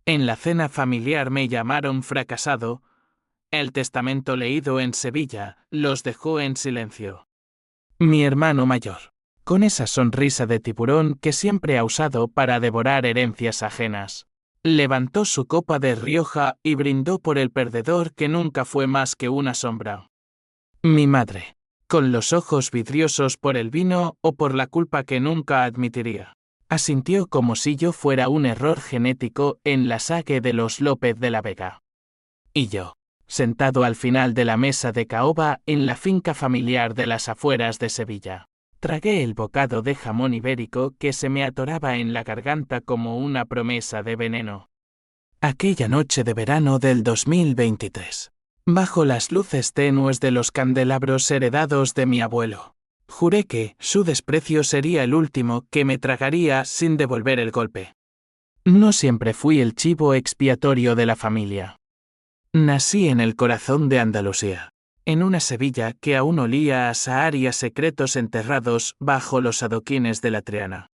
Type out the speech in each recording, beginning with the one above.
En la cena familiar me llamaron fracasado. El testamento leído en Sevilla los dejó en silencio. Mi hermano mayor, con esa sonrisa de tiburón que siempre ha usado para devorar herencias ajenas, levantó su copa de Rioja y brindó por el perdedor que nunca fue más que una sombra. Mi madre, con los ojos vidriosos por el vino o por la culpa que nunca admitiría, asintió como si yo fuera un error genético en la saga de los López de la Vega. Y yo, sentado al final de la mesa de caoba en la finca familiar de las afueras de Sevilla, tragué el bocado de jamón ibérico que se me atoraba en la garganta como una promesa de veneno. Aquella noche de verano del 2023, bajo las luces tenues de los candelabros heredados de mi abuelo, juré que su desprecio sería el último que me tragaría sin devolver el golpe. No siempre fui el chivo expiatorio de la familia. Nací en el corazón de Andalucía, en una Sevilla que aún olía a sahar y a secretos enterrados bajo los adoquines de la Triana.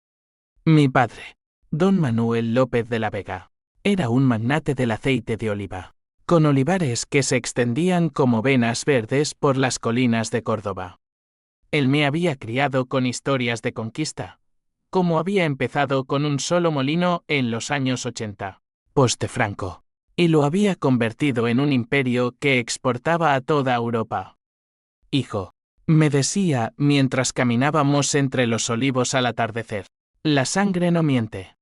Mi padre, don Manuel López de la Vega, era un magnate del aceite de oliva, con olivares que se extendían como venas verdes por las colinas de Córdoba. Él me había criado con historias de conquista, como había empezado con un solo molino en los años 80, post-Franco, y lo había convertido en un imperio que exportaba a toda Europa. Hijo, me decía mientras caminábamos entre los olivos al atardecer, la sangre no miente.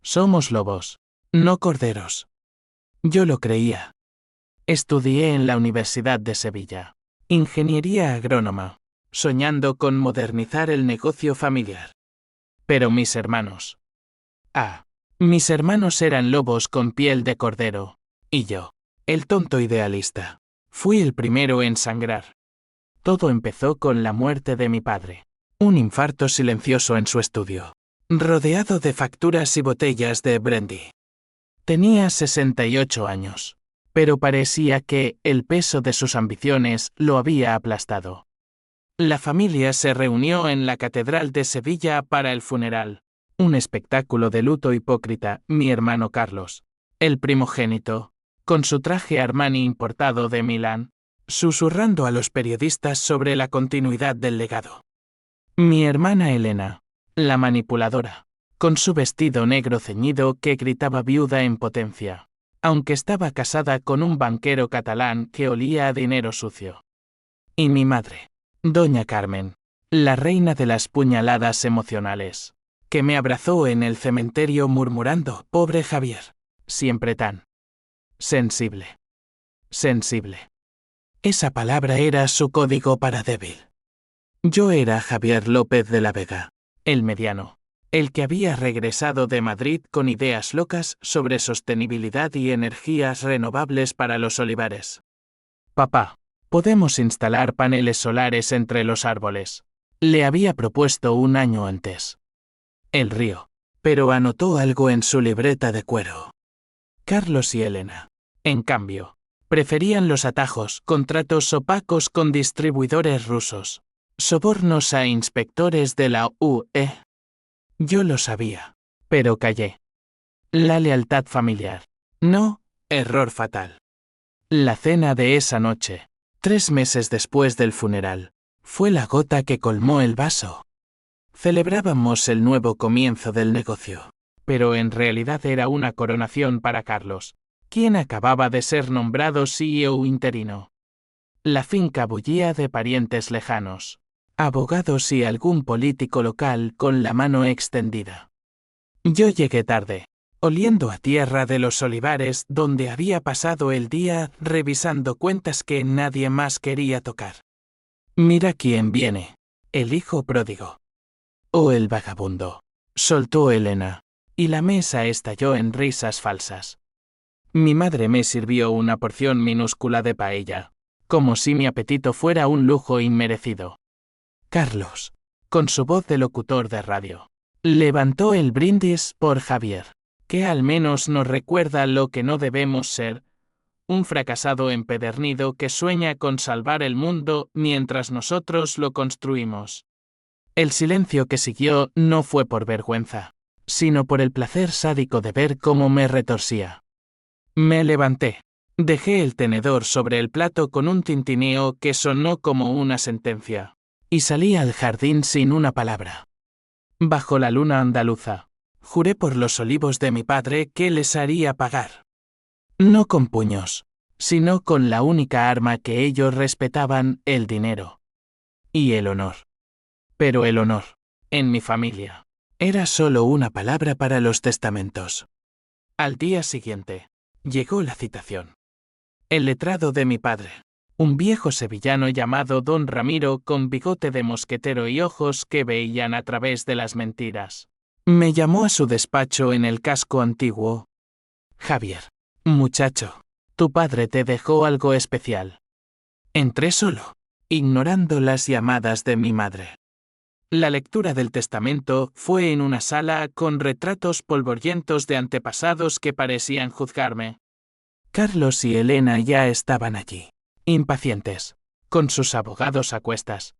Somos lobos, no corderos. Yo lo creía. Estudié en la Universidad de Sevilla, ingeniería agrónoma, soñando con modernizar el negocio familiar. Pero mis hermanos. Mis hermanos eran lobos con piel de cordero, y yo, el tonto idealista, fui el primero en sangrar. Todo empezó con la muerte de mi padre, un infarto silencioso en su estudio, rodeado de facturas y botellas de brandy. Tenía 68 años, pero parecía que el peso de sus ambiciones lo había aplastado. La familia se reunió en la Catedral de Sevilla para el funeral. Un espectáculo de luto hipócrita, mi hermano Carlos, el primogénito, con su traje Armani importado de Milán, susurrando a los periodistas sobre la continuidad del legado. Mi hermana Elena, la manipuladora, con su vestido negro ceñido que gritaba viuda en potencia, aunque estaba casada con un banquero catalán que olía a dinero sucio. Y mi madre, doña Carmen, la reina de las puñaladas emocionales, que me abrazó en el cementerio murmurando, pobre Javier, siempre tan sensible. Sensible. Esa palabra era su código para débil. Yo era Javier López de la Vega, el mediano, el que había regresado de Madrid con ideas locas sobre sostenibilidad y energías renovables para los olivares. Papá, podemos instalar paneles solares entre los árboles. Le había propuesto un año antes. El río, pero anotó algo en su libreta de cuero. Carlos y Elena, en cambio, preferían los atajos, contratos opacos con distribuidores rusos, sobornos a inspectores de la UE. Yo lo sabía, pero callé. La lealtad familiar. No, error fatal. La cena de esa noche, 3 meses después del funeral, fue la gota que colmó el vaso. Celebrábamos el nuevo comienzo del negocio, pero en realidad era una coronación para Carlos, quien acababa de ser nombrado CEO interino. La finca bullía de parientes lejanos, abogados y algún político local con la mano extendida. Yo llegué tarde, oliendo a tierra de los olivares donde había pasado el día revisando cuentas que nadie más quería tocar. Mira quién viene, el hijo pródigo. Oh, el vagabundo, soltó Elena, y la mesa estalló en risas falsas. Mi madre me sirvió una porción minúscula de paella, como si mi apetito fuera un lujo inmerecido. Carlos, con su voz de locutor de radio, levantó el brindis por Javier, que al menos nos recuerda lo que no debemos ser, un fracasado empedernido que sueña con salvar el mundo mientras nosotros lo construimos. El silencio que siguió no fue por vergüenza, sino por el placer sádico de ver cómo me retorcía. Me levanté. Dejé el tenedor sobre el plato con un tintineo que sonó como una sentencia, y salí al jardín sin una palabra. Bajo la luna andaluza, juré por los olivos de mi padre que les haría pagar. No con puños, sino con la única arma que ellos respetaban, el dinero. Y el honor. Pero el honor, en mi familia, era solo una palabra para los testamentos. Al día siguiente, llegó la citación. El letrado de mi padre, un viejo sevillano llamado Don Ramiro con bigote de mosquetero y ojos que veían a través de las mentiras, me llamó a su despacho en el casco antiguo. Javier, muchacho, tu padre te dejó algo especial. Entré solo, ignorando las llamadas de mi madre. La lectura del testamento fue en una sala con retratos polvorientos de antepasados que parecían juzgarme. Carlos y Elena ya estaban allí, impacientes, con sus abogados a cuestas.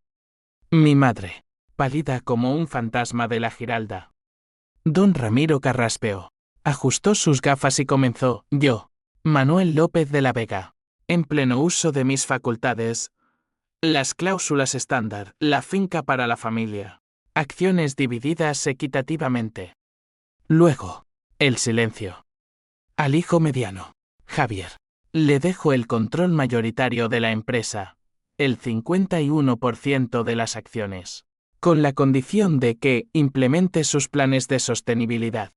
Mi madre, pálida como un fantasma de la Giralda. Don Ramiro carraspeó, ajustó sus gafas y comenzó: yo, Manuel López de la Vega, en pleno uso de mis facultades. Las cláusulas estándar, la finca para la familia. Acciones divididas equitativamente. Luego, el silencio. Al hijo mediano, Javier, le dejo el control mayoritario de la empresa, el 51% de las acciones, con la condición de que implemente sus planes de sostenibilidad.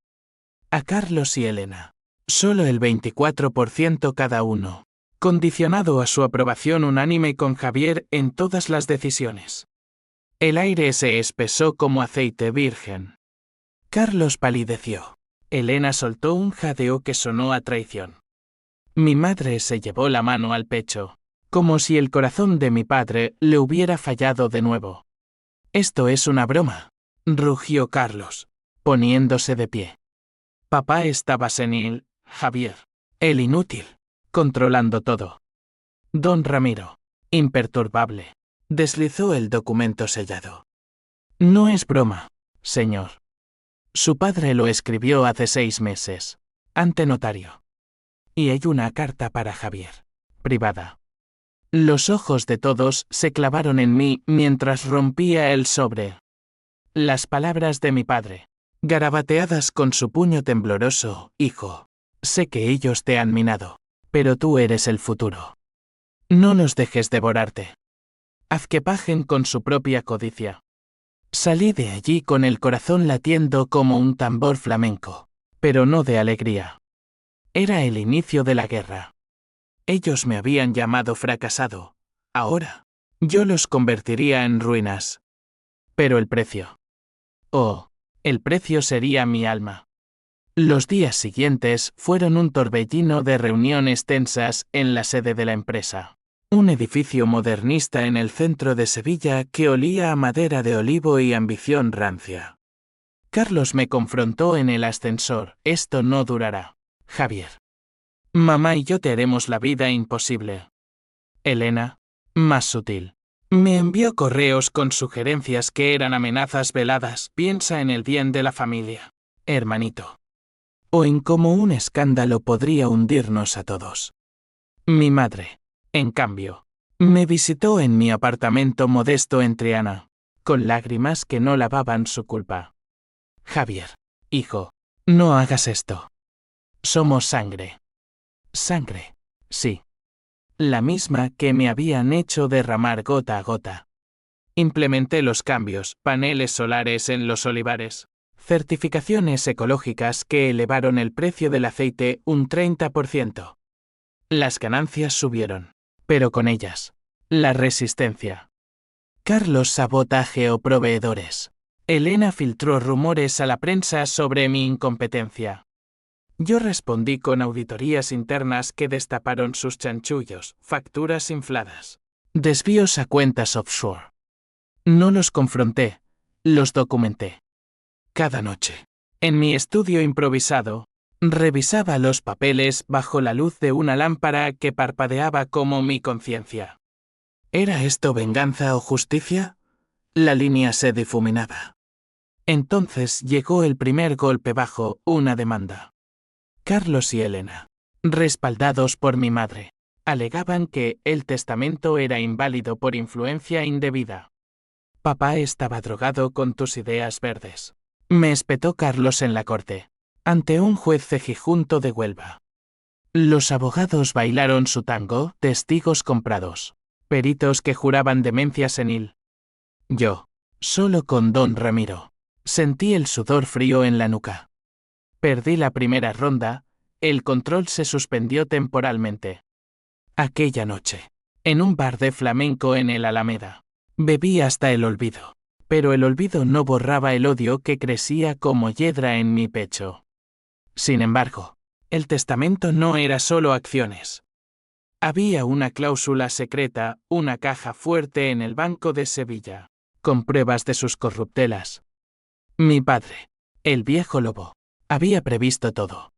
A Carlos y Elena, solo el 24% cada uno, condicionado a su aprobación unánime con Javier en todas las decisiones. El aire se espesó como aceite virgen. Carlos palideció. Elena soltó un jadeo que sonó a traición. Mi madre se llevó la mano al pecho, como si el corazón de mi padre le hubiera fallado de nuevo. Esto es una broma, rugió Carlos, poniéndose de pie. Papá estaba senil, Javier, el inútil, controlando todo. Don Ramiro, imperturbable, deslizó el documento sellado. No es broma, señor. Su padre lo escribió hace 6 meses, ante notario. Y hay una carta para Javier, privada. Los ojos de todos se clavaron en mí mientras rompía el sobre. Las palabras de mi padre, garabateadas con su puño tembloroso: hijo, sé que ellos te han minado, pero tú eres el futuro. No los dejes devorarte. Haz que paguen con su propia codicia. Salí de allí con el corazón latiendo como un tambor flamenco, pero no de alegría. Era el inicio de la guerra. Ellos me habían llamado fracasado. Ahora, yo los convertiría en ruinas. Pero el precio. Oh, el precio sería mi alma. Los días siguientes fueron un torbellino de reuniones tensas en la sede de la empresa. Un edificio modernista en el centro de Sevilla que olía a madera de olivo y ambición rancia. Carlos me confrontó en el ascensor: esto no durará, Javier. Mamá y yo te haremos la vida imposible. Elena, más sutil, me envió correos con sugerencias que eran amenazas veladas: piensa en el bien de la familia, hermanito. O en cómo un escándalo podría hundirnos a todos. Mi madre, en cambio, me visitó en mi apartamento modesto en Triana, con lágrimas que no lavaban su culpa. Javier, hijo, no hagas esto. Somos sangre. Sangre, sí. La misma que me habían hecho derramar gota a gota. Implementé los cambios: paneles solares en los olivares, certificaciones ecológicas que elevaron el precio del aceite un 30%. Las ganancias subieron, pero con ellas, la resistencia. Carlos sabotajeó proveedores. Elena filtró rumores a la prensa sobre mi incompetencia. Yo respondí con auditorías internas que destaparon sus chanchullos, facturas infladas, desvíos a cuentas offshore. No los confronté, los documenté. Cada noche, en mi estudio improvisado, revisaba los papeles bajo la luz de una lámpara que parpadeaba como mi conciencia. ¿Era esto venganza o justicia? La línea se difuminaba. Entonces llegó el primer golpe bajo, una demanda. Carlos y Elena, respaldados por mi madre, alegaban que el testamento era inválido por influencia indebida. Papá estaba drogado con tus ideas verdes. Me espetó Carlos en la corte, ante un juez cejijunto de Huelva. Los abogados bailaron su tango, testigos comprados, peritos que juraban demencia senil. Yo, solo con don Ramiro, sentí el sudor frío en la nuca. Perdí la primera ronda, el control se suspendió temporalmente. Aquella noche, en un bar de flamenco en el Alameda, bebí hasta el olvido, pero el olvido no borraba el odio que crecía como hiedra en mi pecho. Sin embargo, el testamento no era solo acciones. Había una cláusula secreta, una caja fuerte en el Banco de Sevilla, con pruebas de sus corruptelas. Mi padre, el viejo lobo, había previsto todo.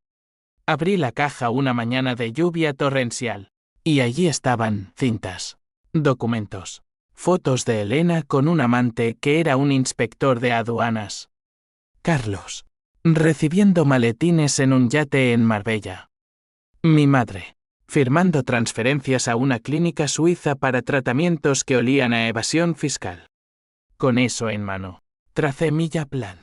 Abrí la caja una mañana de lluvia torrencial, y allí estaban cintas, documentos, fotos de Elena con un amante que era un inspector de aduanas. Carlos, recibiendo maletines en un yate en Marbella. Mi madre, firmando transferencias a una clínica suiza para tratamientos que olían a evasión fiscal. Con eso en mano, tracé mi plan.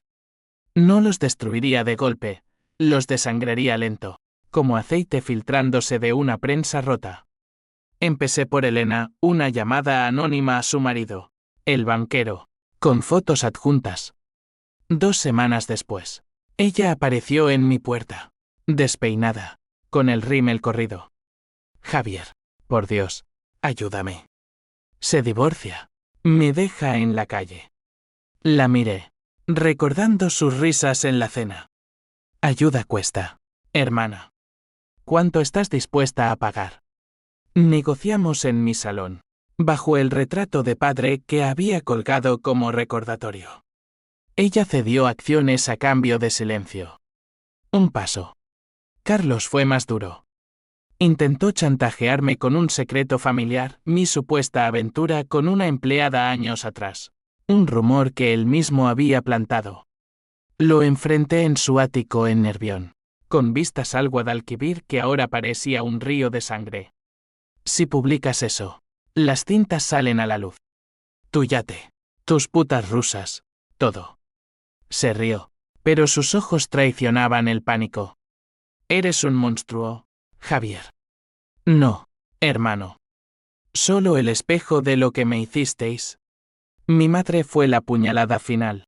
No los destruiría de golpe, los desangraría lento, como aceite filtrándose de una prensa rota. Empecé por Elena, una llamada anónima a su marido, el banquero, con fotos adjuntas. 2 semanas después, ella apareció en mi puerta, despeinada, con el rímel corrido. Javier, por Dios, ayúdame. Se divorcia. Me deja en la calle. La miré, recordando sus risas en la cena. Ayuda cuesta, hermana. ¿Cuánto estás dispuesta a pagar? Negociamos en mi salón, bajo el retrato de padre que había colgado como recordatorio. Ella cedió acciones a cambio de silencio. Un paso. Carlos fue más duro. Intentó chantajearme con un secreto familiar, mi supuesta aventura con una empleada años atrás. Un rumor que él mismo había plantado. Lo enfrenté en su ático en Nervión, con vistas al Guadalquivir que ahora parecía un río de sangre. Si publicas eso, las cintas salen a la luz. Tu yate, tus putas rusas, todo. Se rió, pero sus ojos traicionaban el pánico. Eres un monstruo, Javier. No, hermano. Solo el espejo de lo que me hicisteis. Mi madre fue la puñalada final.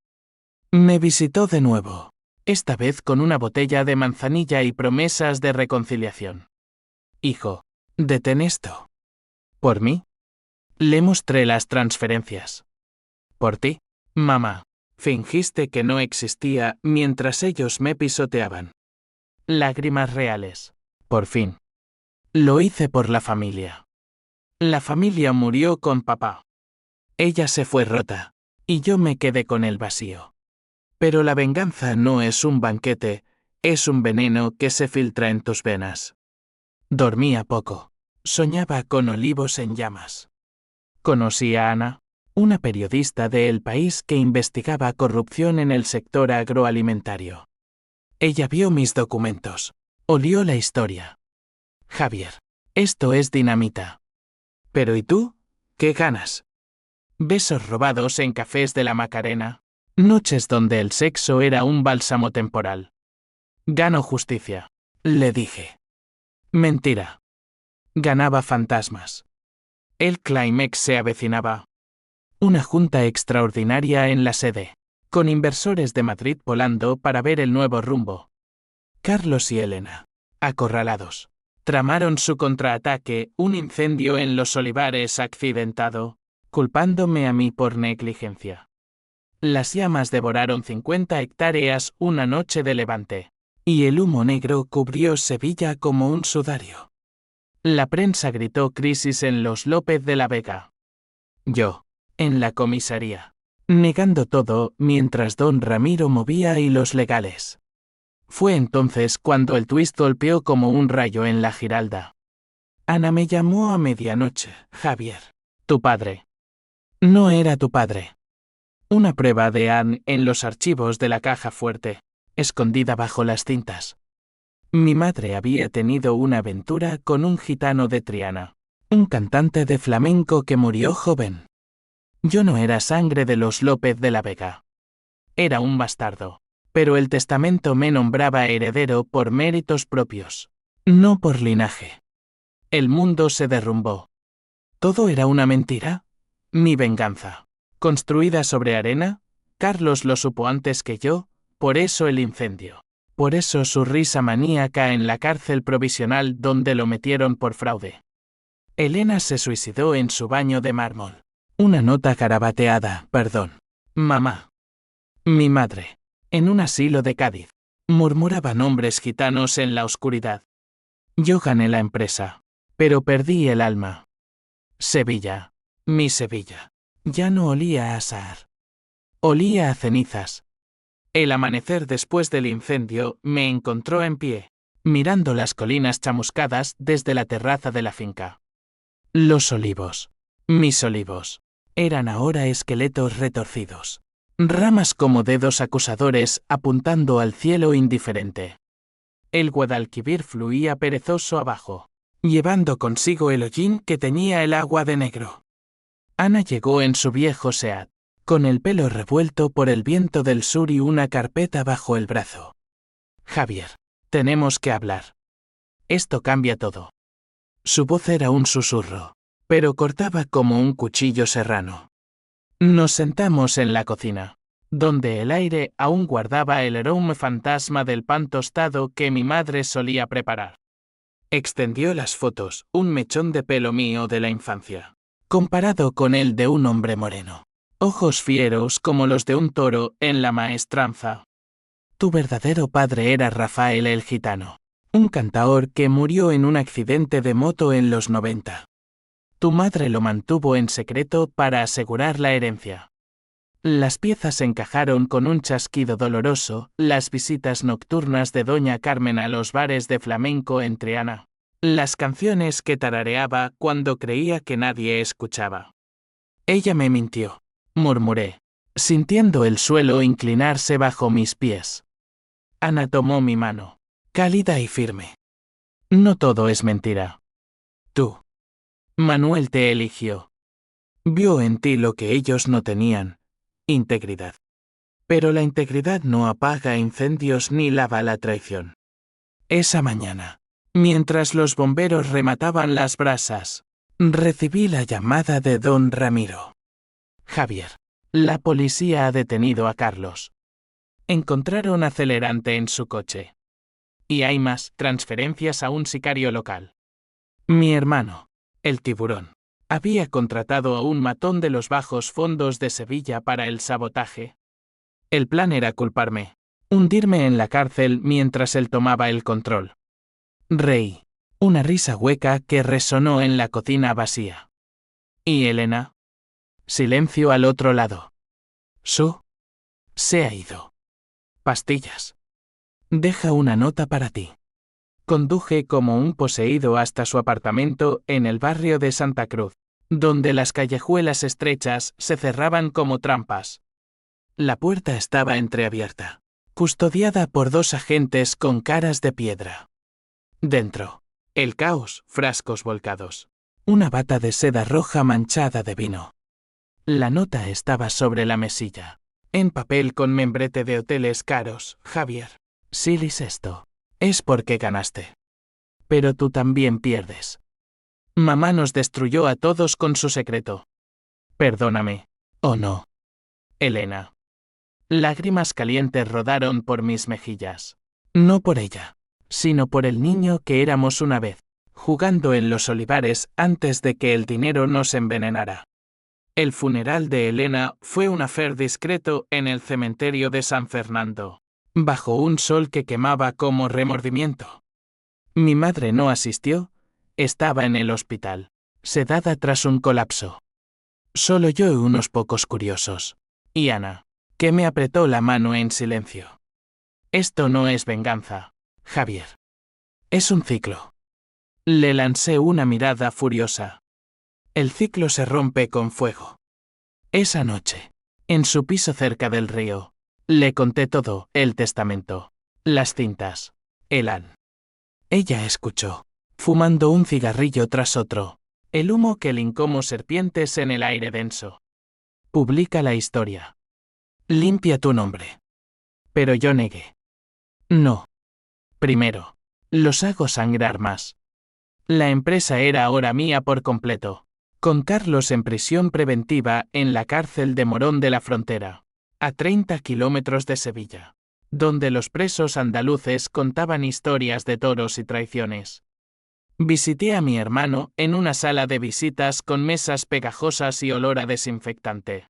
Me visitó de nuevo, esta vez con una botella de manzanilla y promesas de reconciliación. Hijo, detén esto. ¿Por mí? Le mostré las transferencias. Por ti, mamá. Fingiste que no existía mientras ellos me pisoteaban. Lágrimas reales. Por fin. Lo hice por la familia. La familia murió con papá. Ella se fue rota, y yo me quedé con el vacío. Pero la venganza no es un banquete, es un veneno que se filtra en tus venas. Dormía poco. Soñaba con olivos en llamas. Conocí a Ana, una periodista de El País que investigaba corrupción en el sector agroalimentario. Ella vio mis documentos, olió la historia. Javier, esto es dinamita. Pero ¿y tú? ¿Qué ganas? Besos robados en cafés de la Macarena, noches donde el sexo era un bálsamo temporal. Gano justicia, le dije. Mentira. Ganaba fantasmas. El clímax se avecinaba. Una junta extraordinaria en la sede, con inversores de Madrid volando para ver el nuevo rumbo. Carlos y Elena, acorralados, tramaron su contraataque, un incendio en los olivares accidentado, culpándome a mí por negligencia. Las llamas devoraron 50 hectáreas una noche de levante, y el humo negro cubrió Sevilla como un sudario. La prensa gritó crisis en los López de la Vega. Yo, en la comisaría, negando todo mientras don Ramiro movía hilos legales. Fue entonces cuando el twist golpeó como un rayo en la Giralda. Ana me llamó a medianoche, Javier. Tu padre. No era tu padre. Una prueba de Anne en los archivos de la caja fuerte, escondida bajo las cintas. Mi madre había tenido una aventura con un gitano de Triana, un cantante de flamenco que murió joven. Yo no era sangre de los López de la Vega. Era un bastardo, pero el testamento me nombraba heredero por méritos propios, no por linaje. El mundo se derrumbó. ¿Todo era una mentira? Mi venganza. ¿Construida sobre arena? Carlos lo supo antes que yo, por eso el incendio. Por eso su risa maníaca en la cárcel provisional donde lo metieron por fraude. Elena se suicidó en su baño de mármol. Una nota garabateada, perdón. Mamá. Mi madre. En un asilo de Cádiz. Murmuraba nombres gitanos en la oscuridad. Yo gané la empresa, pero perdí el alma. Sevilla. Mi Sevilla. Ya no olía a azahar. Olía a cenizas. El amanecer después del incendio me encontró en pie, mirando las colinas chamuscadas desde la terraza de la finca. Los olivos, mis olivos, eran ahora esqueletos retorcidos, ramas como dedos acusadores apuntando al cielo indiferente. El Guadalquivir fluía perezoso abajo, llevando consigo el hollín que teñía el agua de negro. Ana llegó en su viejo Seat, con el pelo revuelto por el viento del sur y una carpeta bajo el brazo. Javier, tenemos que hablar. Esto cambia todo. Su voz era un susurro, pero cortaba como un cuchillo serrano. Nos sentamos en la cocina, donde el aire aún guardaba el aroma fantasma del pan tostado que mi madre solía preparar. Extendió las fotos, un mechón de pelo mío de la infancia, comparado con el de un hombre moreno. Ojos fieros como los de un toro en la maestranza. Tu verdadero padre era Rafael el Gitano, un cantaor que murió en un accidente de moto en los 90. Tu madre lo mantuvo en secreto para asegurar la herencia. Las piezas encajaron con un chasquido doloroso, las visitas nocturnas de doña Carmen a los bares de flamenco en Triana, las canciones que tarareaba cuando creía que nadie escuchaba. Ella me mintió. Murmuré, sintiendo el suelo inclinarse bajo mis pies. Ana tomó mi mano, cálida y firme. No todo es mentira. Tú. Manuel te eligió. Vio en ti lo que ellos no tenían, integridad. Pero la integridad no apaga incendios ni lava la traición. Esa mañana, mientras los bomberos remataban las brasas, recibí la llamada de don Ramiro. Javier. La policía ha detenido a Carlos. Encontraron acelerante en su coche. Y hay más transferencias a un sicario local. Mi hermano, el tiburón, había contratado a un matón de los bajos fondos de Sevilla para el sabotaje. El plan era culparme, hundirme en la cárcel mientras él tomaba el control. Reí, una risa hueca que resonó en la cocina vacía. ¿Y Elena? Silencio al otro lado. Se ha ido. Pastillas. Deja una nota para ti. Conduje como un poseído hasta su apartamento en el barrio de Santa Cruz, donde las callejuelas estrechas se cerraban como trampas. La puerta estaba entreabierta, custodiada por 2 agentes con caras de piedra. Dentro, el caos, frascos volcados. Una bata de seda roja manchada de vino. La nota estaba sobre la mesilla, en papel con membrete de hoteles caros. Javier, si lees esto, es porque ganaste. Pero tú también pierdes. Mamá nos destruyó a todos con su secreto. Perdóname, ¿o no? Elena. Lágrimas calientes rodaron por mis mejillas. No por ella, sino por el niño que éramos una vez, jugando en los olivares antes de que el dinero nos envenenara. El funeral de Elena fue un affair discreto en el cementerio de San Fernando, bajo un sol que quemaba como remordimiento. Mi madre no asistió, estaba en el hospital, sedada tras un colapso. Solo yo y unos pocos curiosos. Y Ana, que me apretó la mano en silencio. Esto no es venganza, Javier. Es un ciclo. Le lancé una mirada furiosa. El ciclo se rompe con fuego. Esa noche, En su piso cerca del río. Le conté todo, el testamento, las cintas, el an. Ella escuchó, fumando un cigarrillo tras otro, el humo que lincó como serpientes en el aire denso. Publica la historia. Limpia tu nombre. Pero yo negué. No. Primero, los hago sangrar más. La empresa era ahora mía por completo, con Carlos en prisión preventiva en la cárcel de Morón de la Frontera, a 30 kilómetros de Sevilla, donde los presos andaluces contaban historias de toros y traiciones. Visité a mi hermano en una sala de visitas con mesas pegajosas y olor a desinfectante.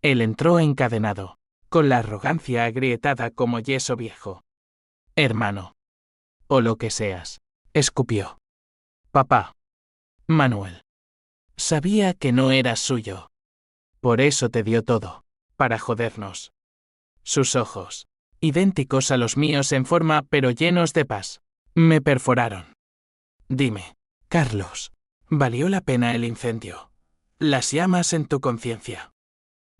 Él entró encadenado, con la arrogancia agrietada como yeso viejo. Hermano. O lo que seas, escupió. Papá. Manuel. Sabía que no eras suyo. Por eso te dio todo, para jodernos. Sus ojos, idénticos a los míos en forma pero llenos de paz, me perforaron. Dime, Carlos, ¿valió la pena el incendio? Las llamas en tu conciencia.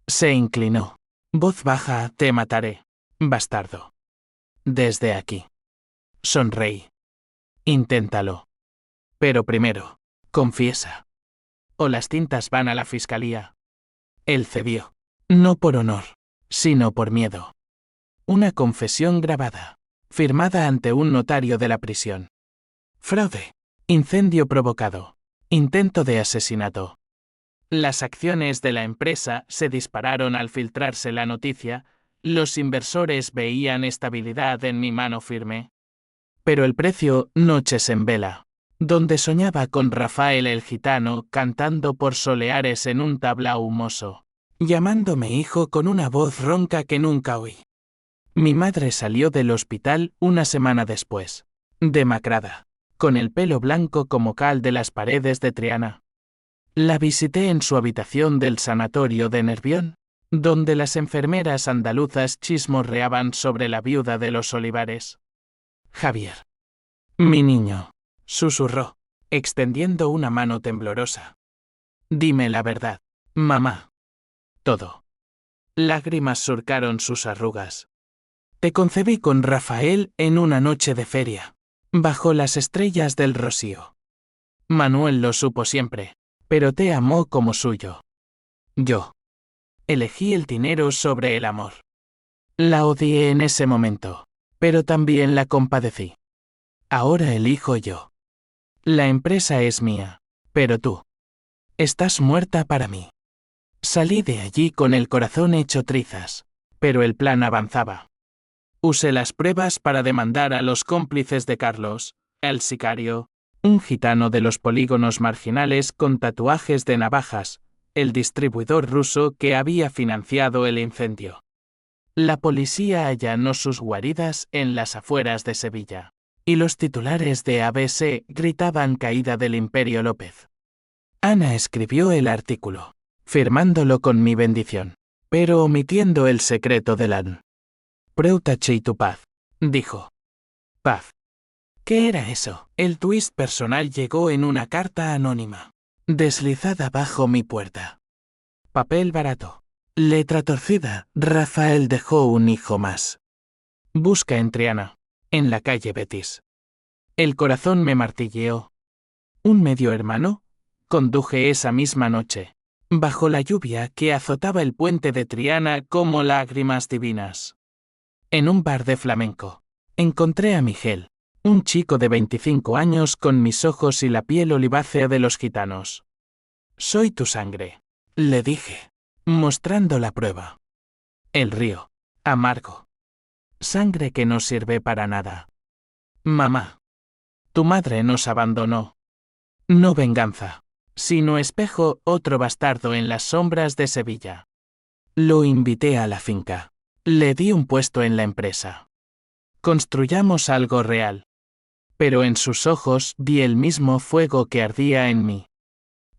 Se inclinó. Voz baja, te mataré, bastardo. Desde aquí. Sonreí. Inténtalo. Pero primero, confiesa. O las cintas van a la fiscalía. Él cedió. No por honor, sino por miedo. Una confesión grabada, firmada ante un notario de la prisión. Fraude. Incendio provocado. Intento de asesinato. Las acciones de la empresa se dispararon al filtrarse la noticia. Los inversores veían estabilidad en mi mano firme. Pero el precio, noches en vela, donde soñaba con Rafael el gitano cantando por soleares en un tablao humoso, llamándome hijo con una voz ronca que nunca oí. Mi madre salió del hospital una semana después, demacrada, con el pelo blanco como cal de las paredes de Triana. La visité en su habitación del sanatorio de Nervión, donde las enfermeras andaluzas chismorreaban sobre la viuda de los Olivares. Javier. Mi niño, susurró, extendiendo una mano temblorosa. Dime la verdad, mamá. Todo. Lágrimas surcaron sus arrugas. Te concebí con Rafael en una noche de feria, bajo las estrellas del rocío. Manuel lo supo siempre, pero te amó como suyo. Yo. Elegí el dinero sobre el amor. La odié en ese momento, pero también la compadecí. Ahora elijo yo. La empresa es mía, pero tú. Estás muerta para mí. Salí de allí con el corazón hecho trizas, pero el plan avanzaba. Usé las pruebas para demandar a los cómplices de Carlos, el sicario, un gitano de los polígonos marginales con tatuajes de navajas, el distribuidor ruso que había financiado el incendio. La policía allanó sus guaridas en las afueras de Sevilla, y los titulares de ABC gritaban caída del Imperio López. Ana escribió el artículo, firmándolo con mi bendición, pero omitiendo el secreto del an. Preutache y tu paz, dijo. Paz. ¿Qué era eso? El twist personal llegó en una carta anónima, deslizada bajo mi puerta. Papel barato. Letra torcida. Rafael dejó un hijo más. Busca en Triana, en la calle Betis. El corazón me martilleó. ¿Un medio hermano? Conduje esa misma noche, bajo la lluvia que azotaba el puente de Triana como lágrimas divinas. En un bar de flamenco, encontré a Miguel, un chico de 25 años con mis ojos y la piel olivácea de los gitanos. Soy tu sangre, le dije, mostrando la prueba. El río, amargo. Sangre que no sirve para nada. Mamá. Tu madre nos abandonó. No venganza, sino espejo, otro bastardo en las sombras de Sevilla. Lo invité a la finca. Le di un puesto en la empresa. Construyamos algo real. Pero en sus ojos vi el mismo fuego que ardía en mí.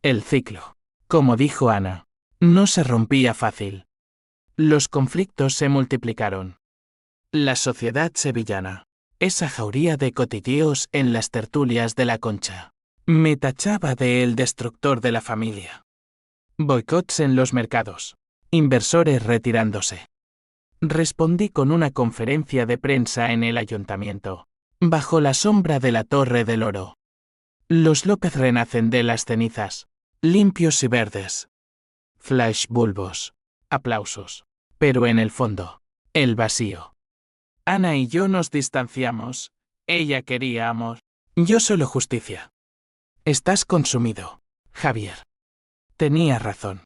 El ciclo, como dijo Ana, no se rompía fácil. Los conflictos se multiplicaron. La sociedad sevillana, esa jauría de cotilleos en las tertulias de la Concha, me tachaba de el destructor de la familia. Boicots en los mercados, Inversores retirándose. Respondí con una conferencia de prensa en el ayuntamiento. Bajo la sombra de la Torre del Oro. Los López renacen de las cenizas. Limpios y verdes. Flash bulbos. Aplausos. Pero en el fondo, el vacío. Ana y yo nos distanciamos. Ella quería amor. Yo solo justicia. Estás consumido, Javier. Tenía razón.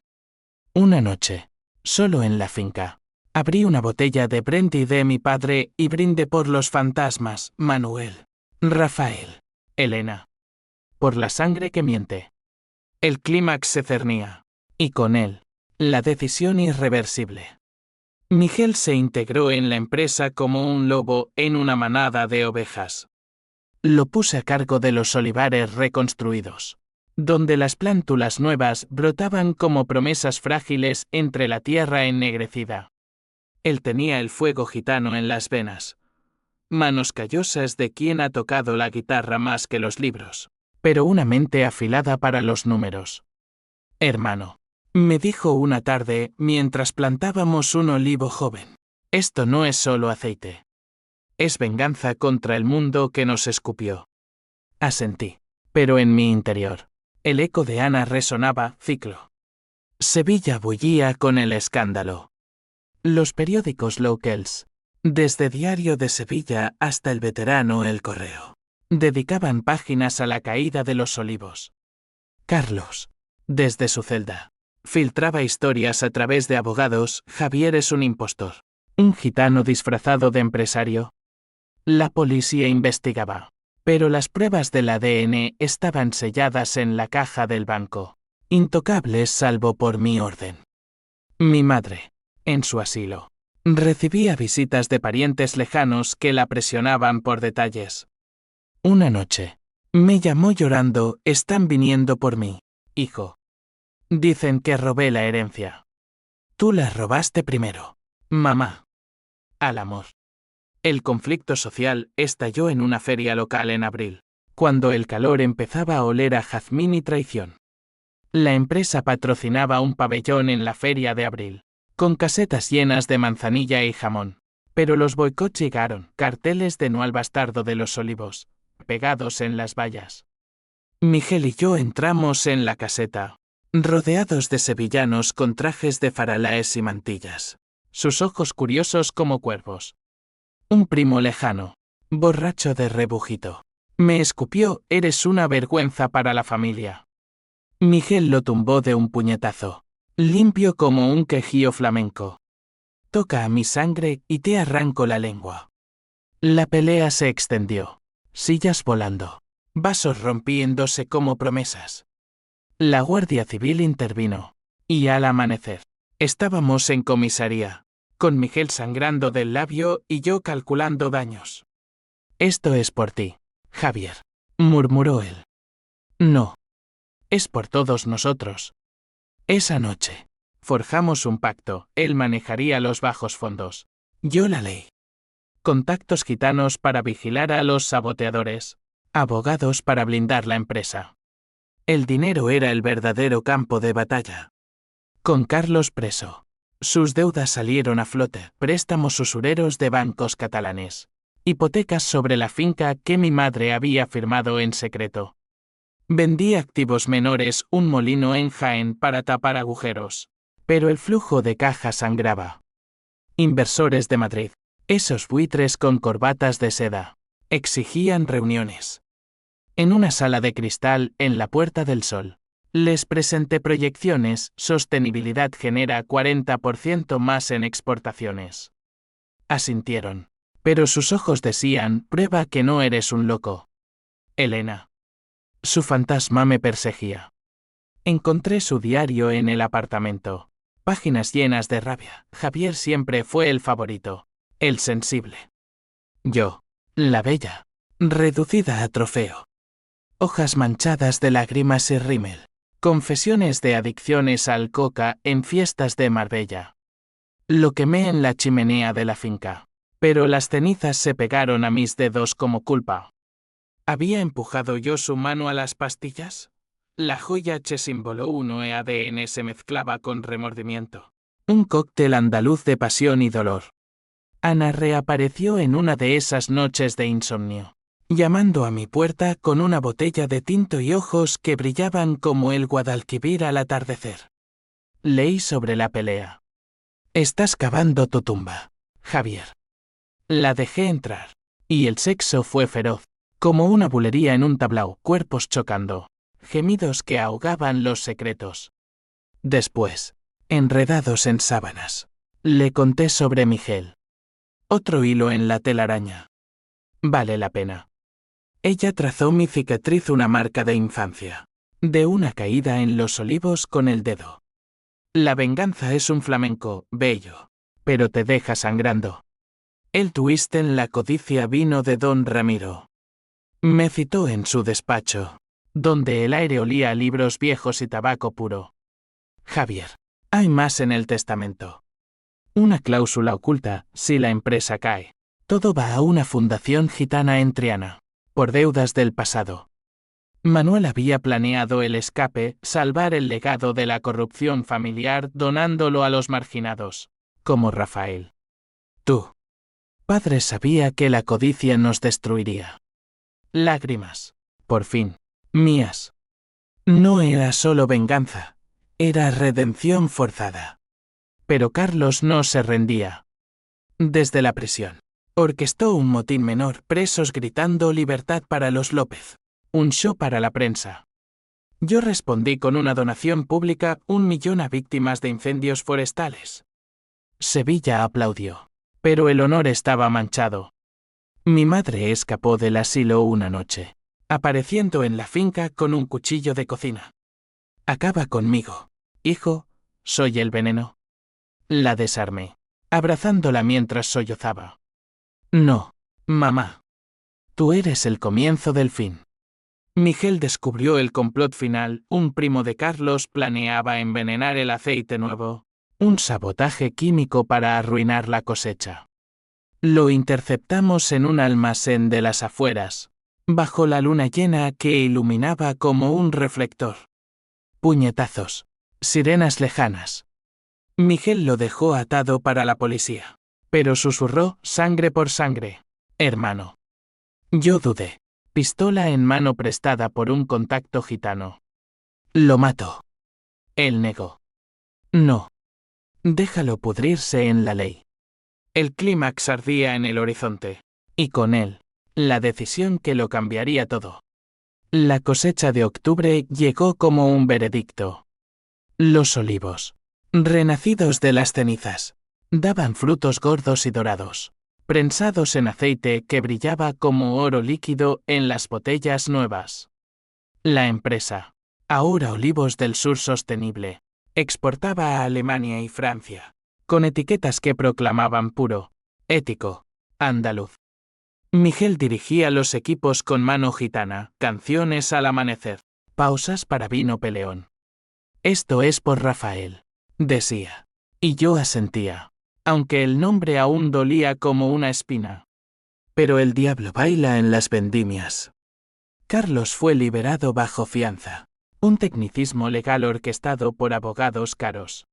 Una noche, solo en la finca, abrí una botella de brandy de mi padre y brindé por los fantasmas, Manuel, Rafael, Elena. Por la sangre que miente. El clímax se cernía. Y con él, la decisión irreversible. Miguel se integró en la empresa como un lobo en una manada de ovejas. Lo puse a cargo de los olivares reconstruidos, donde las plántulas nuevas brotaban como promesas frágiles entre la tierra ennegrecida. Él tenía el fuego gitano en las venas. Manos callosas de quien ha tocado la guitarra más que los libros, pero una mente afilada para los números. Hermano, me dijo una tarde mientras plantábamos un olivo joven, esto no es solo aceite. Es venganza contra el mundo que nos escupió. Asentí, pero en mi interior, el eco de Ana resonaba, ciclo. Sevilla bullía con el escándalo. Los periódicos locals, desde Diario de Sevilla hasta El Veterano El Correo, dedicaban páginas a la caída de los olivos. Carlos, desde su celda, filtraba historias a través de abogados. Javier es un impostor. Un gitano disfrazado de empresario. La policía investigaba, pero las pruebas del ADN estaban selladas en la caja del banco, intocables salvo por mi orden. Mi madre, en su asilo, recibía visitas de parientes lejanos que la presionaban por detalles. Una noche, me llamó llorando, están viniendo por mí, hijo. Dicen que robé la herencia. Tú la robaste primero, mamá. Al amor. El conflicto social estalló en una feria local en abril, cuando el calor empezaba a oler a jazmín y traición. La empresa patrocinaba un pabellón en la feria de abril, con casetas llenas de manzanilla y jamón. Pero los boicots llegaron, carteles de no al bastardo de los olivos, pegados en las vallas. Miguel y yo entramos en la caseta, rodeados de sevillanos con trajes de faralaes y mantillas, sus ojos curiosos como cuervos. Un primo lejano, borracho de rebujito, me escupió, eres una vergüenza para la familia. Miguel lo tumbó de un puñetazo, limpio como un quejío flamenco. Toca a mi sangre y te arranco la lengua. La pelea se extendió, sillas volando, vasos rompiéndose como promesas. La Guardia Civil intervino, y al amanecer, estábamos en comisaría, con Miguel sangrando del labio y yo calculando daños. Esto es por ti, Javier, murmuró él. No. Es por todos nosotros. Esa noche, forjamos un pacto, él manejaría los bajos fondos, yo la ley. Contactos gitanos para vigilar a los saboteadores, abogados para blindar la empresa. El dinero era el verdadero campo de batalla. Con Carlos preso, sus deudas salieron a flote, préstamos usureros de bancos catalanes, hipotecas sobre la finca que mi madre había firmado en secreto. Vendí activos menores, un molino en Jaén para tapar agujeros, pero el flujo de caja sangraba. Inversores de Madrid, esos buitres con corbatas de seda, exigían reuniones. En una sala de cristal, en la Puerta del Sol, les presenté proyecciones, sostenibilidad genera 40% más en exportaciones. Asintieron, pero sus ojos decían, prueba que no eres un loco. Elena. Su fantasma me perseguía. Encontré su diario en el apartamento. Páginas llenas de rabia. Javier siempre fue el favorito, el sensible. Yo, la bella, reducida a trofeo. Hojas manchadas de lágrimas y rímel. Confesiones de adicciones al coca en fiestas de Marbella. Lo quemé en la chimenea de la finca, pero las cenizas se pegaron a mis dedos como culpa. ¿Había empujado yo su mano a las pastillas? La joya H símbolo 1 ADN se mezclaba con remordimiento. Un cóctel andaluz de pasión y dolor. Ana reapareció en una de esas noches de insomnio, llamando a mi puerta con una botella de tinto y ojos que brillaban como el Guadalquivir al atardecer. Leí sobre la pelea. Estás cavando tu tumba, Javier. La dejé entrar. Y el sexo fue feroz, como una bulería en un tablao, cuerpos chocando, gemidos que ahogaban los secretos. Después, enredados en sábanas, le conté sobre Miguel. Otro hilo en la telaraña. Vale la pena. Ella trazó mi cicatriz, una marca de infancia, de una caída en los olivos con el dedo. La venganza es un flamenco, bello, pero te deja sangrando. El twist en la codicia vino de don Ramiro. Me citó en su despacho, donde el aire olía a libros viejos y tabaco puro. Javier, hay más en el testamento. Una cláusula oculta, si la empresa cae. Todo va a una fundación gitana en Triana, por deudas del pasado. Manuel había planeado el escape, salvar el legado de la corrupción familiar donándolo a los marginados, como Rafael. Tú, padre, sabía que la codicia nos destruiría. Lágrimas, por fin, mías. No era solo venganza, era redención forzada. Pero Carlos no se rendía. Desde la prisión, orquestó un motín menor, presos gritando libertad para los López. Un show para la prensa. Yo respondí con una donación pública, 1 millón a víctimas de incendios forestales. Sevilla aplaudió. Pero el honor estaba manchado. Mi madre escapó del asilo una noche, apareciendo en la finca con un cuchillo de cocina. Acaba conmigo, hijo, soy el veneno. La desarmé, abrazándola mientras sollozaba. No, mamá. Tú eres el comienzo del fin. Miguel descubrió el complot final, un primo de Carlos planeaba envenenar el aceite nuevo, un sabotaje químico para arruinar la cosecha. Lo interceptamos en un almacén de las afueras, bajo la luna llena que iluminaba como un reflector. Puñetazos, sirenas lejanas. Miguel lo dejó atado para la policía, pero susurró, sangre por sangre, hermano. Yo dudé. Pistola en mano prestada por un contacto gitano. Lo mato. Él negó. No. Déjalo pudrirse en la ley. El clímax ardía en el horizonte. Y con él, la decisión que lo cambiaría todo. La cosecha de octubre llegó como un veredicto. Los olivos, renacidos de las cenizas, daban frutos gordos y dorados, prensados en aceite que brillaba como oro líquido en las botellas nuevas. La empresa, ahora Olivos del Sur Sostenible, exportaba a Alemania y Francia, con etiquetas que proclamaban puro, ético, andaluz. Miguel dirigía los equipos con mano gitana, canciones al amanecer, pausas para vino peleón. Esto es por Rafael, decía. Y yo asentía, aunque el nombre aún dolía como una espina. Pero el diablo baila en las vendimias. Carlos fue liberado bajo fianza, un tecnicismo legal orquestado por abogados caros.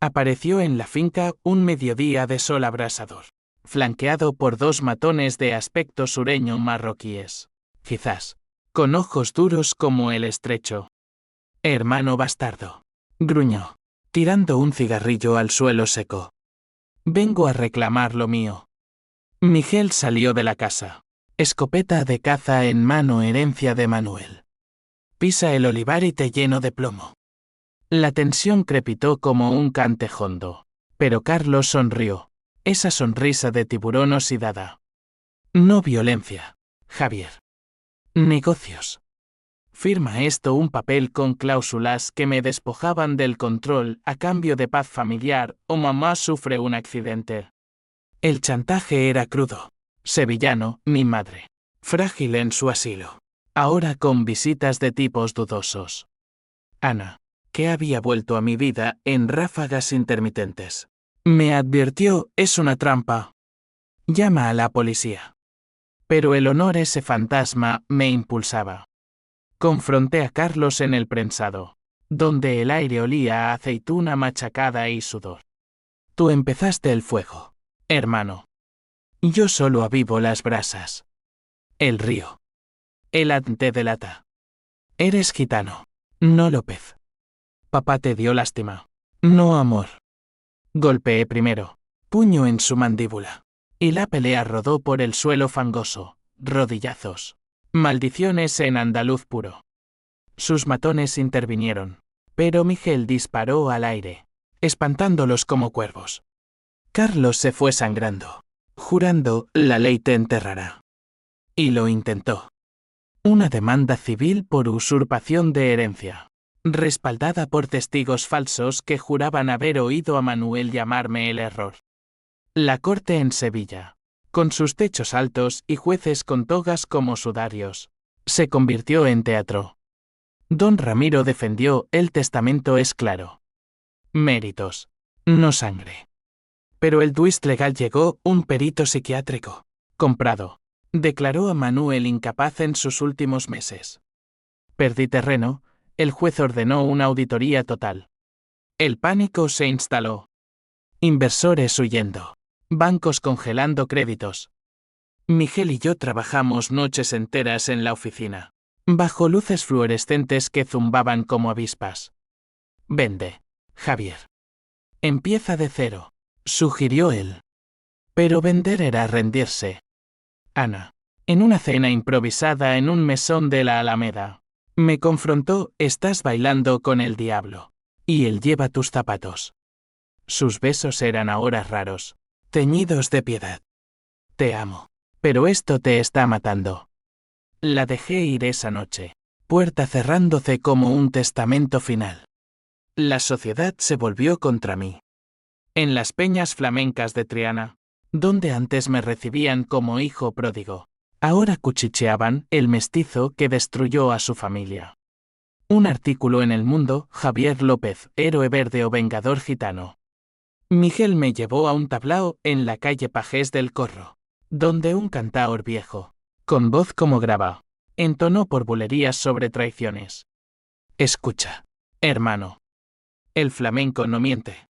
Apareció en la finca un mediodía de sol abrasador, flanqueado por 2 matones de aspecto sureño marroquíes, quizás, con ojos duros como el estrecho. Hermano bastardo, gruñó, tirando un cigarrillo al suelo seco. Vengo a reclamar lo mío. Miguel salió de la casa, escopeta de caza en mano, herencia de Manuel. Pisa el olivar y te lleno de plomo. La tensión crepitó como un cantejondo, pero Carlos sonrió, esa sonrisa de tiburón oxidada. No violencia, Javier. Negocios. Firma esto, un papel con cláusulas que me despojaban del control a cambio de paz familiar o mamá sufre un accidente. El chantaje era crudo. Sevillano, mi madre. Frágil en su asilo. Ahora con visitas de tipos dudosos. Ana, que había vuelto a mi vida en ráfagas intermitentes. Me advirtió, es una trampa. Llama a la policía. Pero el honor, ese fantasma, me impulsaba. Confronté a Carlos en el prensado, donde el aire olía a aceituna machacada y sudor. Tú empezaste el fuego, hermano. Yo solo avivo las brasas. El río. El te delata. Eres gitano, no López. Papá te dio lástima, no amor. Golpeé primero, puño en su mandíbula. Y la pelea rodó por el suelo fangoso, rodillazos. Maldiciones en andaluz puro. Sus matones intervinieron, pero Miguel disparó al aire, espantándolos como cuervos. Carlos se fue sangrando, jurando, la ley te enterrará. Y lo intentó. Una demanda civil por usurpación de herencia, respaldada por testigos falsos que juraban haber oído a Manuel llamarme el error. La corte en Sevilla, con sus techos altos y jueces con togas como sudarios, se convirtió en teatro. Don Ramiro defendió, el testamento es claro. Méritos, no sangre. Pero el twist legal llegó, un perito psiquiátrico, comprado, declaró a Manuel incapaz en sus últimos meses. Perdí terreno, el juez ordenó una auditoría total. El pánico se instaló. Inversores huyendo. Bancos congelando créditos. Miguel y yo trabajamos noches enteras en la oficina, bajo luces fluorescentes que zumbaban como avispas. Vende, Javier. Empieza de cero, sugirió él. Pero vender era rendirse. Ana, en una cena improvisada en un mesón de la Alameda, me confrontó, estás bailando con el diablo. Y él lleva tus zapatos. Sus besos eran ahora raros, teñidos de piedad. Te amo, pero esto te está matando. La dejé ir esa noche, puerta cerrándose como un testamento final. La sociedad se volvió contra mí. En las peñas flamencas de Triana, donde antes me recibían como hijo pródigo, ahora cuchicheaban el mestizo que destruyó a su familia. Un artículo en El Mundo, Javier López, héroe verde o vengador gitano. Miguel me llevó a un tablao en la calle Pajés del Corro, donde un cantaor viejo, con voz como grava, entonó por bulerías sobre traiciones. Escucha, hermano. El flamenco no miente.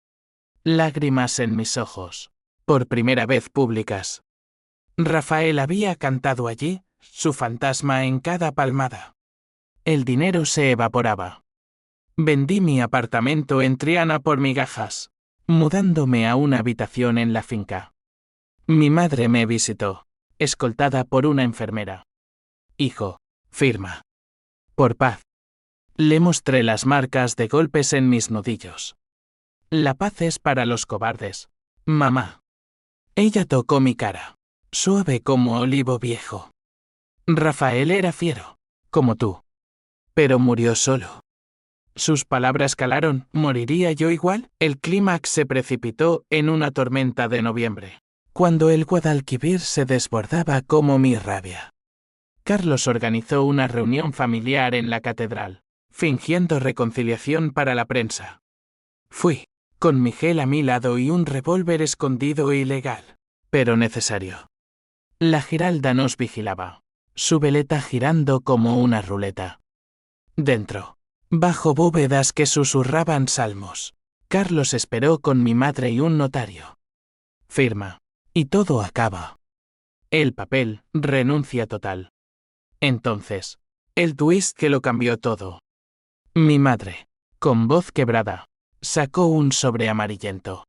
Lágrimas en mis ojos, por primera vez públicas. Rafael había cantado allí, su fantasma en cada palmada. El dinero se evaporaba. Vendí mi apartamento en Triana por migajas, mudándome a una habitación en la finca. Mi madre me visitó, escoltada por una enfermera. Hijo, firma. Por paz. Le mostré las marcas de golpes en mis nudillos. La paz es para los cobardes, mamá. Ella tocó mi cara, suave como olivo viejo. Rafael era fiero, como tú. Pero murió solo. Sus palabras calaron, ¿moriría yo igual? El clímax se precipitó en una tormenta de noviembre, cuando el Guadalquivir se desbordaba como mi rabia. Carlos organizó una reunión familiar en la catedral, fingiendo reconciliación para la prensa. Fui, con Miguel a mi lado y un revólver escondido e ilegal, pero necesario. La Giralda nos vigilaba, su veleta girando como una ruleta. Dentro, bajo bóvedas que susurraban salmos, Carlos esperó con mi madre y un notario. Firma, y todo acaba. El papel, renuncia total. Entonces, el twist que lo cambió todo. Mi madre, con voz quebrada, sacó un sobre amarillento.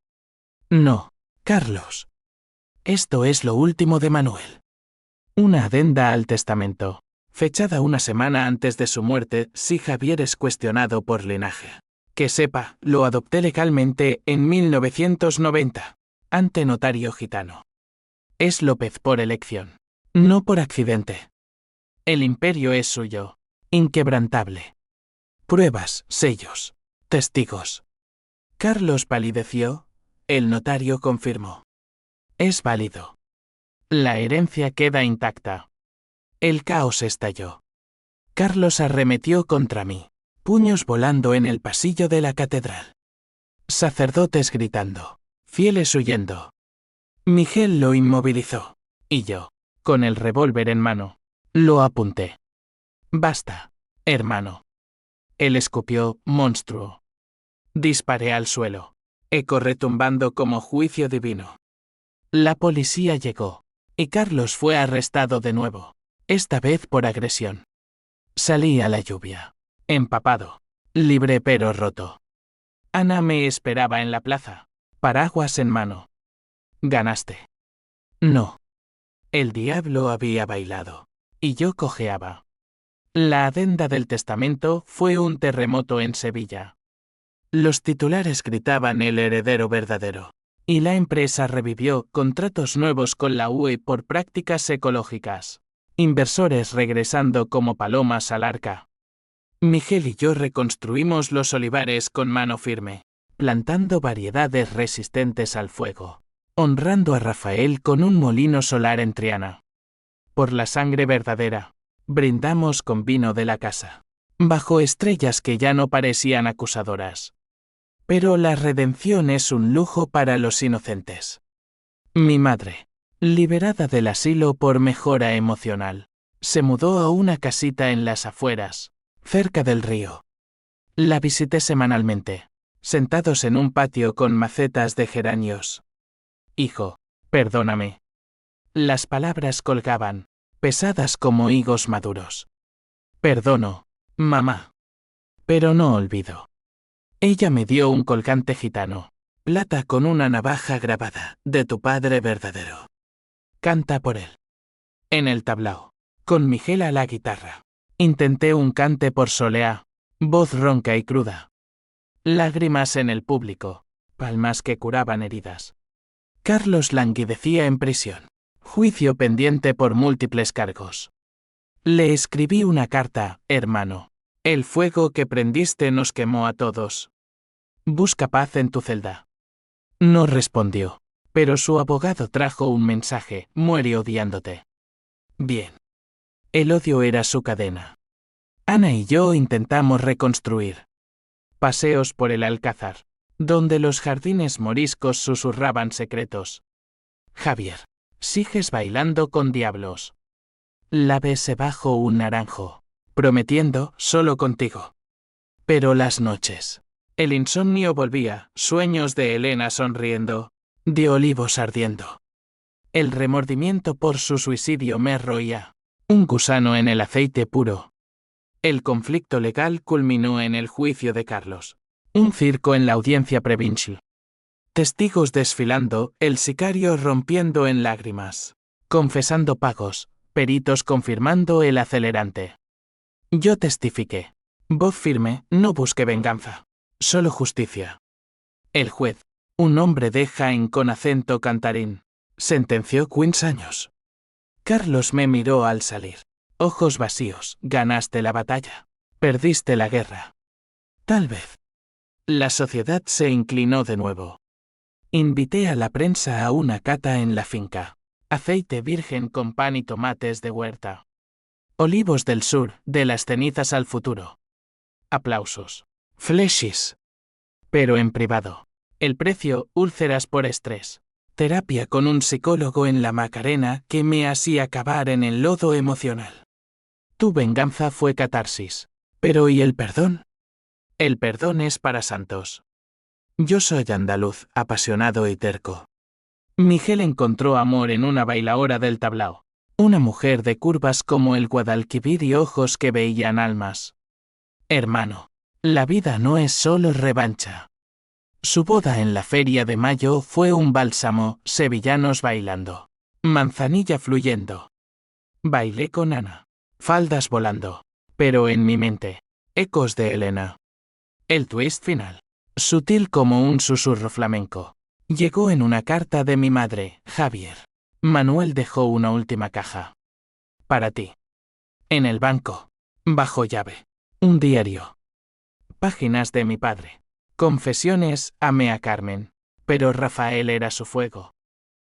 No, Carlos. Esto es lo último de Manuel. Una adenda al testamento, fechada una semana antes de su muerte si Javier es cuestionado por linaje. Que sepa, lo adopté legalmente en 1990, ante notario gitano. Es López por elección, no por accidente. El imperio es suyo, inquebrantable. Pruebas, sellos, testigos. Carlos palideció, el notario confirmó. Es válido. La herencia queda intacta. El caos estalló. Carlos arremetió contra mí, puños volando en el pasillo de la catedral. Sacerdotes gritando, fieles huyendo. Miguel lo inmovilizó, y yo, con el revólver en mano, lo apunté. Basta, hermano. Él escupió, monstruo. Disparé al suelo. eco retumbando como juicio divino. La policía llegó, y Carlos fue arrestado de nuevo, esta vez por agresión. Salí a la lluvia, empapado, libre pero roto. Ana me esperaba en la plaza, paraguas en mano. Ganaste. No. El diablo había bailado, y yo cojeaba. La adenda del testamento fue un terremoto en Sevilla. Los titulares gritaban el heredero verdadero, y la empresa revivió contratos nuevos con la UE por prácticas ecológicas. Inversores regresando como palomas al arca. Miguel y yo reconstruimos los olivares con mano firme, plantando variedades resistentes al fuego, honrando a Rafael con un molino solar en Triana. Por la sangre verdadera, brindamos con vino de la casa, bajo estrellas que ya no parecían acusadoras. Pero la redención es un lujo para los inocentes. Mi madre, liberada del asilo por mejora emocional, se mudó a una casita en las afueras, cerca del río. La visité semanalmente, sentados en un patio con macetas de geranios. Hijo, perdóname. Las palabras colgaban, pesadas como higos maduros. Perdono, mamá. Pero no olvido. Ella me dio un colgante gitano, plata con una navaja grabada, de tu padre verdadero. Canta por él. En el tablao, con Miguel a la guitarra. Intenté un cante por Soleá, voz ronca y cruda. Lágrimas en el público, palmas que curaban heridas. Carlos languidecía en prisión, juicio pendiente por múltiples cargos. Le escribí una carta, hermano. El fuego que prendiste nos quemó a todos. Busca paz en tu celda. No respondió, pero su abogado trajo un mensaje, muere odiándote. Bien. El odio era su cadena. Ana y yo intentamos reconstruir. Paseos por el Alcázar, donde los jardines moriscos susurraban secretos. Javier, sigues bailando con diablos. La besé bajo un naranjo, prometiendo solo contigo. Pero las noches. El insomnio volvía, sueños de Elena sonriendo, de olivos ardiendo. El remordimiento por su suicidio me roía. Un gusano en el aceite puro. El conflicto legal culminó en el juicio de Carlos. Un circo en la audiencia provincial. Testigos desfilando, el sicario rompiendo en lágrimas. Confesando pagos, peritos confirmando el acelerante. Yo testifiqué. Voz firme, no busqué venganza. Solo justicia. El juez, un hombre de Jaén con acento cantarín, sentenció 15 años. Carlos me miró al salir. Ojos vacíos, ganaste la batalla. Perdiste la guerra. Tal vez. La sociedad se inclinó de nuevo. Invité a la prensa a una cata en la finca. Aceite virgen con pan y tomates de huerta. Olivos del sur, de las cenizas al futuro. Aplausos. Flechis. Pero en privado. El precio, úlceras por estrés. Terapia con un psicólogo en la Macarena que me hacía acabar en el lodo emocional. Tu venganza fue catarsis. Pero ¿y el perdón? El perdón es para santos. Yo soy andaluz, apasionado y terco. Miguel encontró amor en una bailaora del tablao. Una mujer de curvas como el Guadalquivir y ojos que veían almas. Hermano, la vida no es solo revancha. Su boda en la Feria de Mayo fue un bálsamo, sevillanos bailando. Manzanilla fluyendo. Bailé con Ana. Faldas volando. Pero en mi mente, ecos de Elena. El twist final, sutil como un susurro flamenco, llegó en una carta de mi madre, Javier. Manuel dejó una última caja. Para ti. En el banco. Bajo llave. Un diario. Páginas de mi padre. Confesiones, amé a Carmen. Pero Rafael era su fuego.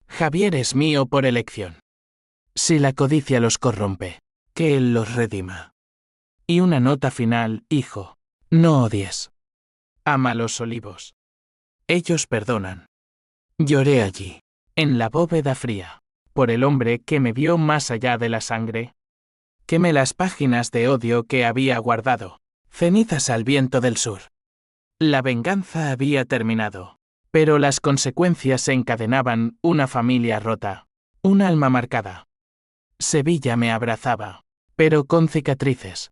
Javier es mío por elección. Si la codicia los corrompe, que él los redima. Y una nota final, hijo. No odies. Ama los olivos. Ellos perdonan. Lloré allí, en la bóveda fría, por el hombre que me vio más allá de la sangre. Quemé las páginas de odio que había guardado, cenizas al viento del sur. La venganza había terminado. Pero las consecuencias encadenaban una familia rota, un alma marcada. Sevilla me abrazaba, pero con cicatrices.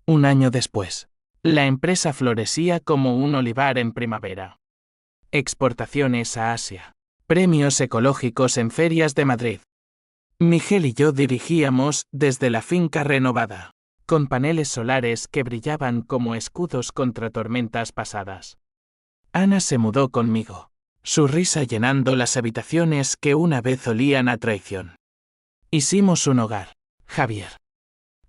Un año después, la empresa florecía como un olivar en primavera. Exportaciones a Asia. Premios ecológicos en ferias de Madrid. Miguel y yo dirigíamos desde la finca renovada, con paneles solares que brillaban como escudos contra tormentas pasadas. Ana se mudó conmigo, su risa llenando las habitaciones que una vez olían a traición. Hicimos un hogar, Javier.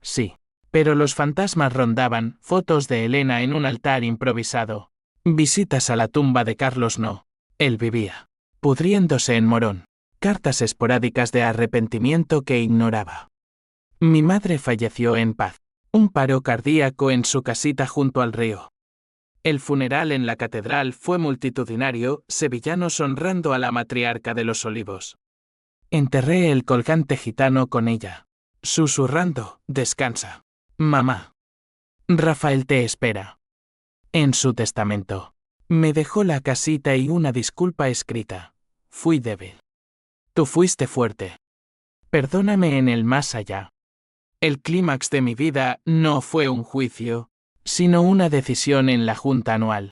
Sí, pero los fantasmas rondaban, fotos de Elena en un altar improvisado, visitas a la tumba de Carlos no. Él vivía, pudriéndose en Morón, cartas esporádicas de arrepentimiento que ignoraba. Mi madre falleció en paz, un paro cardíaco en su casita junto al río. El funeral en la catedral fue multitudinario, sevillanos honrando a la matriarca de los Olivos. Enterré el colgante gitano con ella, susurrando, descansa, mamá. Rafael te espera. En su testamento, me dejó la casita y una disculpa escrita. Fui débil. Tú fuiste fuerte. Perdóname en el más allá. El clímax de mi vida no fue un juicio, sino una decisión en la junta anual.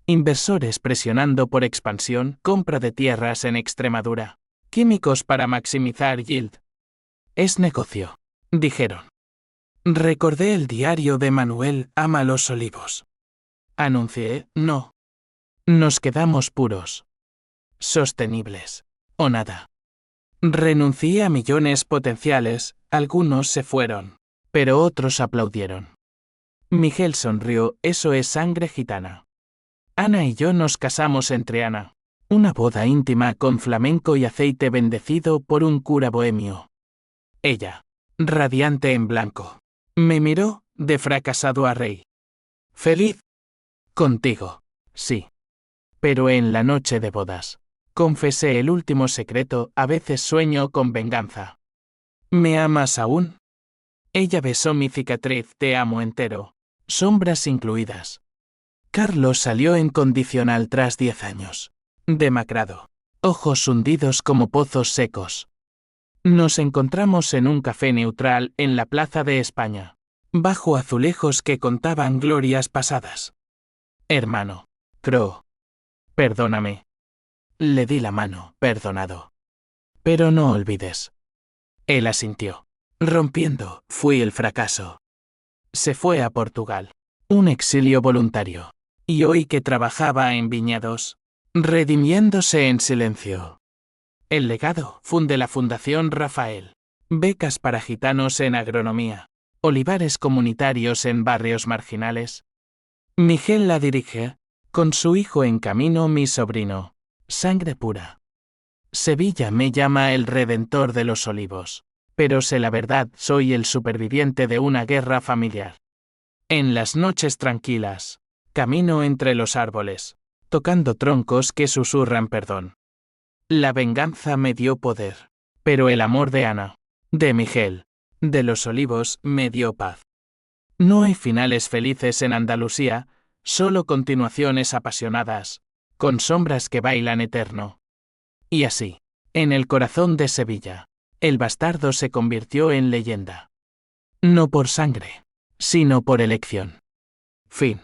Inversores presionando por expansión, compra de tierras en Extremadura, químicos para maximizar yield. Es negocio, dijeron. Recordé el diario de Manuel Ama los Olivos. Anuncié, no. Nos quedamos puros. Sostenibles. O nada. Renuncié a millones potenciales, algunos se fueron, pero otros aplaudieron. Miguel sonrió, eso es sangre gitana. Ana y yo nos casamos en Triana. Una boda íntima con flamenco y aceite bendecido por un cura bohemio. Ella, radiante en blanco, me miró, de fracasado a rey. Feliz. Contigo, sí. Pero en la noche de bodas, confesé el último secreto, a veces sueño con venganza. ¿Me amas aún? Ella besó mi cicatriz, te amo entero, sombras incluidas. Carlos salió en condicional tras 10 años. Demacrado. Ojos hundidos como pozos secos. Nos encontramos en un café neutral en la Plaza de España, bajo azulejos que contaban glorias pasadas. Hermano. Crow. Perdóname. Le di la mano, perdonado. Pero no olvides. Él asintió. Rompiendo, fui el fracaso. Se fue a Portugal. Un exilio voluntario. Y hoy que trabajaba en viñedos, redimiéndose en silencio. El legado funde la Fundación Rafael. Becas para gitanos en agronomía. Olivares comunitarios en barrios marginales. Miguel la dirige, con su hijo en camino mi sobrino. Sangre pura. Sevilla me llama el redentor de los olivos. Pero sé la verdad, soy el superviviente de una guerra familiar. En las noches tranquilas, camino entre los árboles, tocando troncos que susurran perdón. La venganza me dio poder, pero el amor de Ana, de Miguel, de los Olivos, me dio paz. No hay finales felices en Andalucía, solo continuaciones apasionadas, con sombras que bailan eterno. Y así, en el corazón de Sevilla, el bastardo se convirtió en leyenda. No por sangre, sino por elección. Fin.